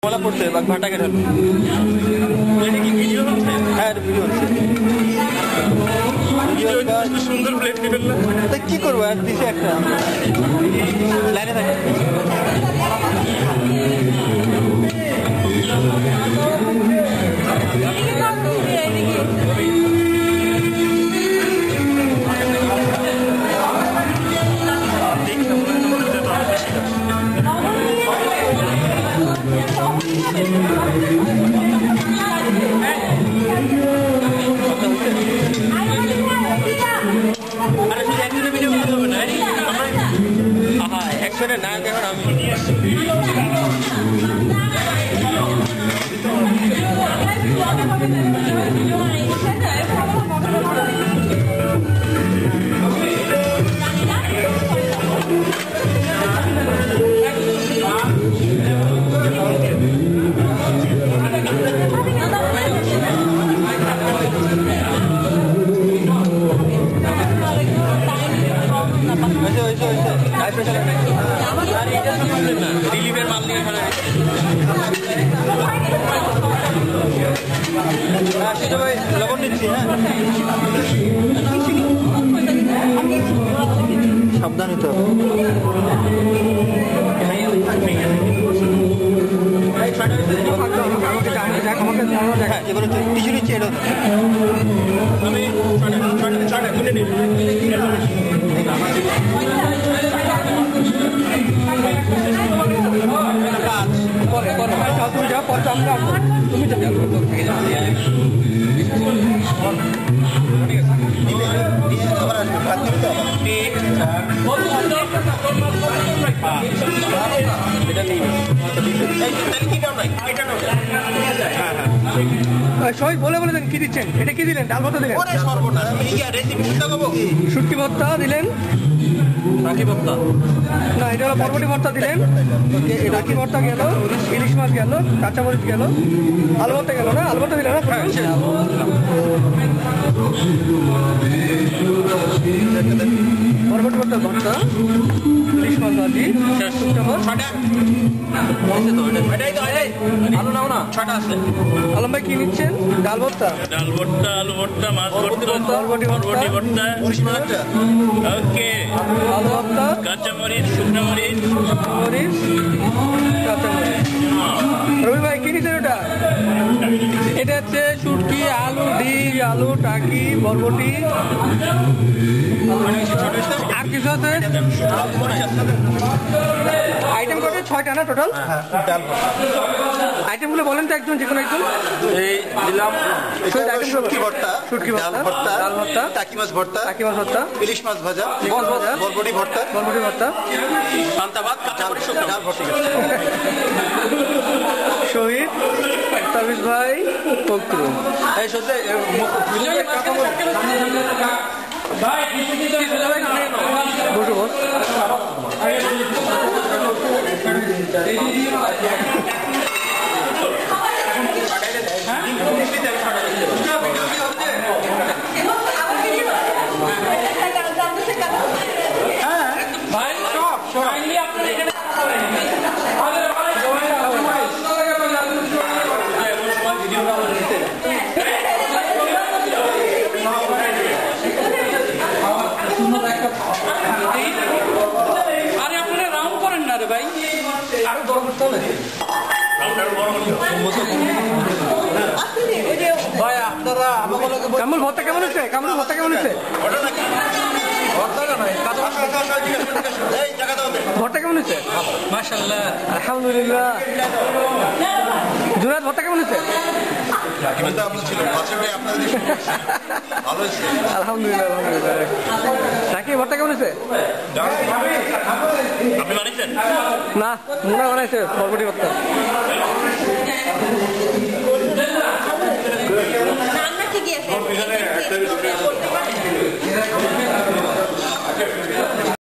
কলা পড়ছে বা ভাটা কেটে হ্যাঁ ভিডিও হচ্ছে সুন্দর প্লেট দিবেন না কি করবো আর দিছে একটা লাইনে থাকে একশনে না এখন আমি রিলিভের মাল নিয়ে ভাই লবণ নিচ্ছি হ্যাঁ সাবধান হতে হবে টিস্যু নিচ্ছি এটা আমি তুমি যা পরে আমরা তুমি সবাই বলে বলে দেন কি দিচ্ছেন এটা কি দিলেন ডাল ভর্তা দিলেন শুটকি ভর্তা দিলেন না এটা হলো বরবটি ভর্তা দিলেন রাখি ভর্তা গেল ইলিশ মাছ গেল কাঁচামরিচ গেল আলু ভর্তা গেল না আলু ভর্তা দিলেন না বরবটি ভর্তা ভর্তা ইলিশ মাছ ভাজি আলু নাও না ছটা আছে আলম ভাই কি নিচ্ছেন ডাল ভর্তা আলু ভর্তা মাছ ভর্তা বরবটি ভর্তা ওকে আলু ভর্তা কাঁচামরিচ শুকনো মরিচ কাঁচামরিচ রবি ভাই কি নিচ্ছেন ওটা এটা হচ্ছে শুটকি আলু ডিম আলু টাকি বরবটি আর কিছু আছে আইটেম কত 6টা না টোটাল আইটেমগুলো বলেন তো একজন যে কোনো একজন এই দিলাম শুটকি ভর্তা ডাল ভর্তা টাকি মাছ ভর্তা ইলিশ মাছ ভাজা বরবটি ভর্তা পান্তা ভাত কাঁচামরিচ ডাল ভর্তা শহীদ সার্ভিস ভাই পক্রু এই সত্যি বসু বস আরে আপনারা রাউন্ড করেন না রে ভাই আরো বড় করতে হবে ভাই আপনারা আমাকে কামরুল ভর্তা কেমন হচ্ছে ভর্তা কেমন হচ্ছে মাশাআল্লাহ আলহামদুলিল্লাহ জুনায়েদ ভর্তা কেমন হচ্ছে আলহামদুলিল্লাহ নাকি ভর্তা কেমন হচ্ছে আপনি বানিয়েছেন না মুনা বানাইছে বরবটি ভর্তা